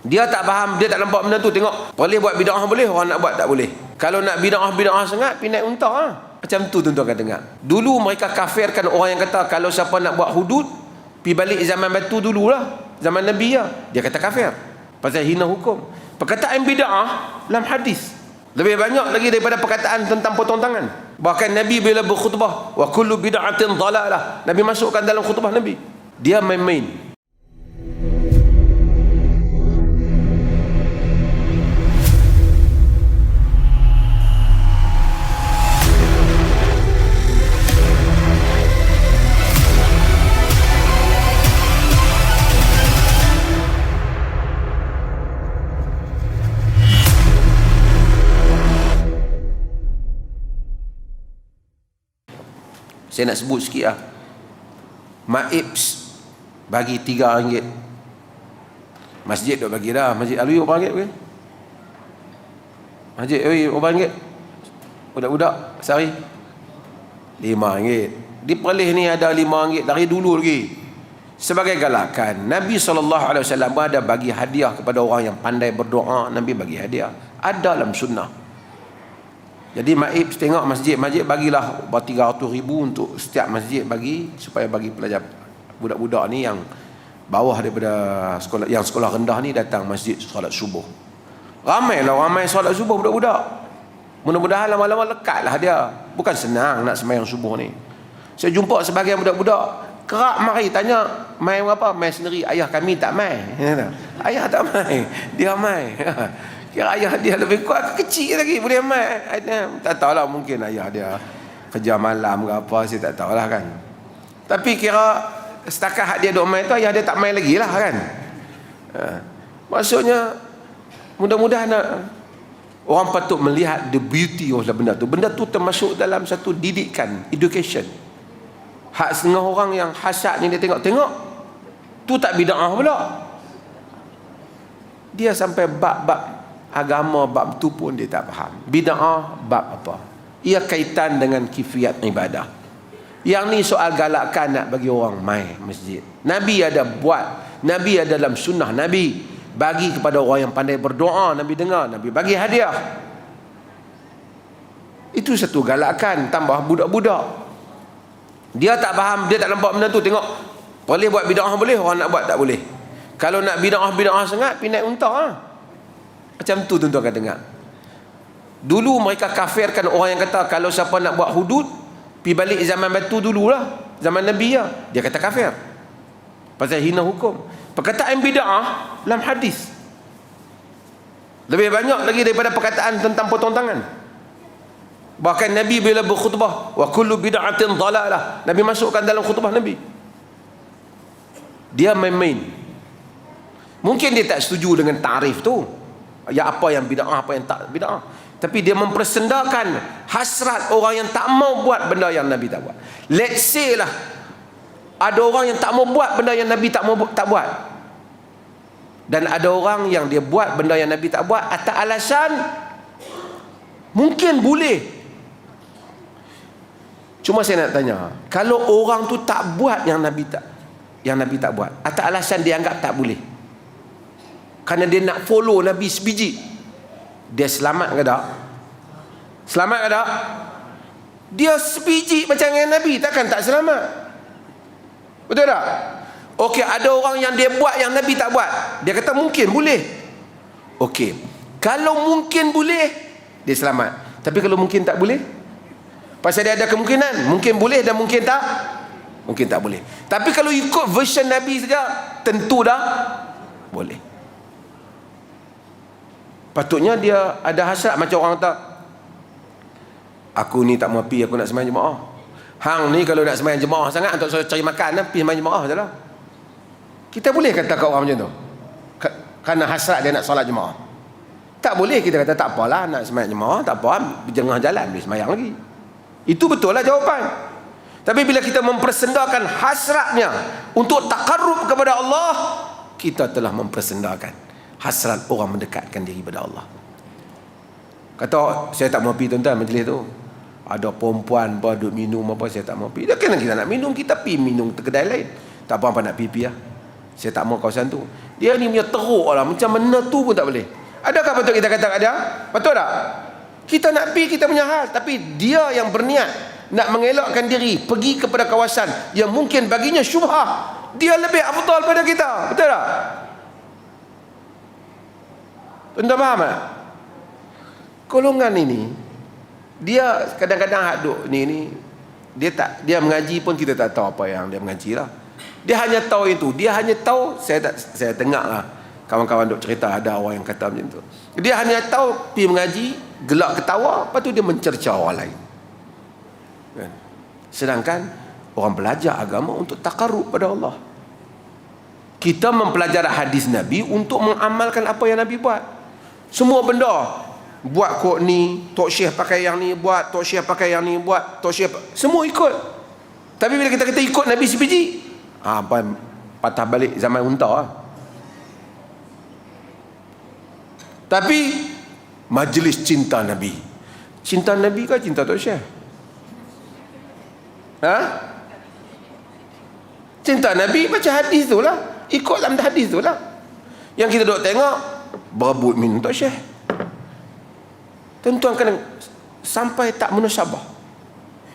Dia tak faham, dia tak nampak benda tu. Tengok, boleh buat bid'ah boleh, orang nak buat tak boleh. Kalau nak bid'ah sangat, pergi naik unta lah. Macam tu tuan-tuan akan dengar. Dulu mereka kafirkan orang yang kata kalau siapa nak buat hudud, pergi balik zaman batu dululah, zaman Nabi lah. Dia kata kafir pasal hina hukum. Perkataan bid'ah dalam hadis lebih banyak lagi daripada perkataan tentang potong tangan. Bahkan Nabi bila berkhutbah, wa kullu bid'atin dhalalah, Nabi masukkan dalam khutbah Nabi. Dia main-main. Saya nak sebut sikit lah. Maibs bagi RM3. Masjid dah bagi dah. Masjid Alwi RM4 ke? Masjid Alwi RM4. Budak-budak sehari RM5. Di Perlis ni ada RM5 dari dulu lagi. Sebagai galakan, Nabi SAW ada bagi hadiah kepada orang yang pandai berdoa. Nabi bagi hadiah. Ada dalam sunnah. Jadi maib tengok masjid bagilah RM300,000 untuk setiap masjid bagi, supaya bagi pelajar budak-budak ni yang bawah daripada sekolah, yang sekolah rendah ni datang masjid solat subuh. Ramai solat subuh budak-budak. Mudah-mudahan lama-lama lekatlah dia. Bukan senang nak sembahyang subuh ni. Saya jumpa sebagian budak-budak kerap mari tanya, mai berapa? Mai sendiri. Ayah kami tak mai. Ayah tak mai, dia mai. Kira ayah dia lebih kuat, kecil lagi boleh mai. Tak tahulah, mungkin ayah dia kerja malam ke apa, saya tak tahulah kan. Tapi kira setakat hak dia duk mai tu, ayah dia tak mai lagi lah kan. Maksudnya mudah-mudahan orang patut melihat the beauty of benda tu. Benda tu termasuk dalam satu didikan, education. Hak setengah orang yang hasad ni, dia tengok tu tak bid'ah pula. Dia sampai bab-bab agama, bab tu pun dia tak faham. Bid'ah bab apa? Ia kaitan dengan kifiat ibadah. Yang ni soal galakkan nak bagi orang mai masjid. Nabi ada buat, Nabi ada dalam sunnah Nabi bagi kepada orang yang pandai berdoa. Nabi dengar, Nabi bagi hadiah. Itu satu galakkan. Tambah budak-budak, dia tak faham, dia tak nampak benda tu. Tengok, boleh buat bid'ah boleh, orang nak buat tak boleh. Kalau nak bid'ah sangat, pergi naik unta lah. Macam tu tuan-tuan akan dengar. Dulu mereka kafirkan orang yang kata kalau siapa nak buat hudud, pergi balik zaman batu dululah, zaman Nabi lah. Dia kata kafir pasal hina hukum. Perkataan bid'ah dalam hadis lebih banyak lagi daripada perkataan tentang potong tangan. Bahkan Nabi bila berkhutbah, wa kullu bid'atin dhalalah, Nabi masukkan dalam khutbah Nabi. Dia main-main. Mungkin dia tak setuju dengan tarif tu, ya apa yang bid'ah, apa yang tak bid'ah. Tapi dia mempersendakan hasrat orang yang tak mau buat benda yang Nabi tak buat. Let's say lah, ada orang yang tak mau buat benda yang Nabi tak buat. Dan ada orang yang dia buat benda yang Nabi tak buat atas alasan mungkin boleh. Cuma saya nak tanya, kalau orang tu tak buat yang Nabi tak buat atas alasan dia anggap tak boleh, kerana dia nak follow Nabi sebiji, dia selamat ke tak? Selamat ke tak? Dia sebiji macam dengan Nabi, takkan tak selamat? Betul tak? Okey, ada orang yang dia buat yang Nabi tak buat, dia kata mungkin boleh. Okey, kalau mungkin boleh, dia selamat. Tapi kalau mungkin tak boleh, pasal dia ada kemungkinan, mungkin boleh dan mungkin tak boleh. Tapi kalau ikut version Nabi saja, tentu dah boleh. Patutnya dia ada hasrat macam orang kata, aku ni tak mau pergi, aku nak sembahyang jemaah. Hang ni kalau nak sembahyang jemaah sangat untuk cari makan, pergi sembahyang jemaah je lah. Kita boleh kata kat orang macam tu kerana hasrat dia nak solat jemaah? Tak boleh kita kata tak apalah, nak sembahyang jemaah tak apa, berjengah jalan boleh sembahyang lagi. Itu betul lah jawapan. Tapi bila kita mempersendakan hasratnya untuk takarrub kepada Allah, kita telah mempersendakan hasrat orang mendekatkan diri kepada Allah. Kata, saya tak mau pergi tuan-tuan majlis tu, ada perempuan duduk minum apa, saya tak mau pergi. Dah kena kita nak minum, kita pergi minum ke kedai lain. Tak apa nak pergi lah. Saya tak mau kawasan tu. Dia ni punya teruk lah, macam mana tu pun tak boleh. Adakah patut kita kata ada? Betul tak? Kita nak pergi kita punya hal, tapi dia yang berniat nak mengelakkan diri pergi kepada kawasan yang mungkin baginya syubhah, dia lebih afdal pada kita. Betul tak? Tuan-tuan faham tak? Golongan ini dia kadang-kadang hak duk ni dia mengaji pun kita tak tahu apa yang dia mengaji lah. Dia hanya tahu itu, dia hanya tahu, saya tengok lah kawan-kawan duk cerita ada orang yang kata macam tu. Dia hanya tahu pergi mengaji, gelak ketawa, lepas tu dia mencerca orang lain. Kan? Sedangkan orang belajar agama untuk takarrub pada Allah. Kita mempelajari hadis Nabi untuk mengamalkan apa yang Nabi buat. Semua benda, buat kod ni, Tok Syekh pakai yang ni, buat Tok Syekh pakai yang ni, buat Tok Syekh, semua ikut. Tapi bila kita kata ikut Nabi sebiji, patah balik zaman unta lah. Tapi majlis cinta Nabi, cinta Nabi ke cinta Tok Syekh? Cinta Nabi baca hadis tu lah, ikut dalam hadis tu lah. Yang kita duk tengok berebut minum Tok Syekh. Tuan-tuan kena sampai tak munasabah.